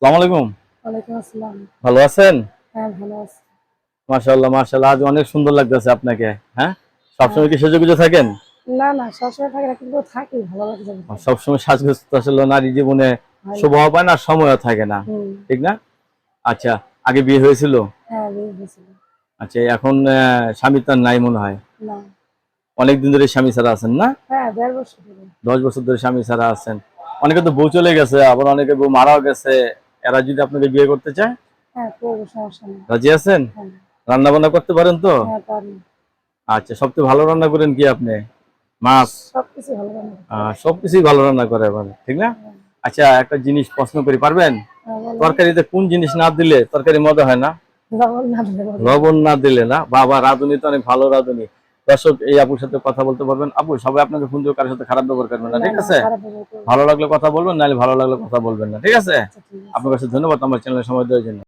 আসসালামু আলাইকুম। ওয়ালাইকুম আসসালাম। ভালো আছেন? হ্যাঁ, ভালো আছি। মাশাআল্লাহ, মাশাআল্লাহ। আজ অনেক সুন্দর লাগতেছে আপনাকে। হ্যাঁ? হ্যাঁ। সবসময় কি সেজেগুজে থাকেন? না, না সবসময় থাকে না কিন্তু থাকি ভালো লাগছে বলতে। সবসময় সাজগোজ তো আসলে নারী জীবনে হয় না। শোভাও পায় না, সময়ও থাকে না। হুম। ঠিক না? আচ্ছা, আগে বিয়ে হয়েছিল? হ্যাঁ, বিয়ে হয়েছিল। আচ্ছা, এখন স্বামী তো আর নাই মনে হয়। না। অনেকদিন ধরে স্বামী ছাড়া আছেন না? হ্যাঁ, ১.৫ বছর ধরে। ১০ বছর ধরে স্বামী ছাড়া আছেন। অনেকে তো বউ চলে গেছে, আবার অনেকে বউ মারাও গেছে। এরা যদি আপনাকে বিয়ে করতে চায়, হ্যাঁ, করবো সমস্যা নেই। রাজি আছেন? হ্যাঁ, রান্না বান্না করতে পারেন তো? হ্যাঁ পারি। আচ্ছা, সবচেয়ে ভালো রান্না করেন কি আপনি? মাছ? সবকিছু ভালো রান্না করতে পারি। সবকিছুই ভালো রান্না করে মানে, ঠিক না? হ্যাঁ, আচ্ছা, একটা জিনিস প্রশ্ন করি, পারবেন? হ্যাঁ বলেন। তরকারিতে কোন জিনিস না দিলে তরকারি মজা হয় না? লবণ না দিলে ভালো লাগে। লবণ না দিলে না। বাবা, রাঁধুনি তো অনেক ভালো রাঁধুনি। দর্শক, এই আপুর সাথে কথা বলতে পারবেন। আপু, সবাই আপনাকে ফোন দিয়ে কারোর সাথে খারাপ ব্যবহার করবেন না, না, ঠিক না আছে? খারাপ ব্যবহার করব না। ভালো লাগলে কথা বলবেন, নাহলে ভালো লাগলে কথা বলবেন না, ঠিক আছে? আচ্ছা ঠিক আছে। আপনার কাছে ধন্যবাদ আমার চ্যানেলে সময় দেওয়ার জন্য।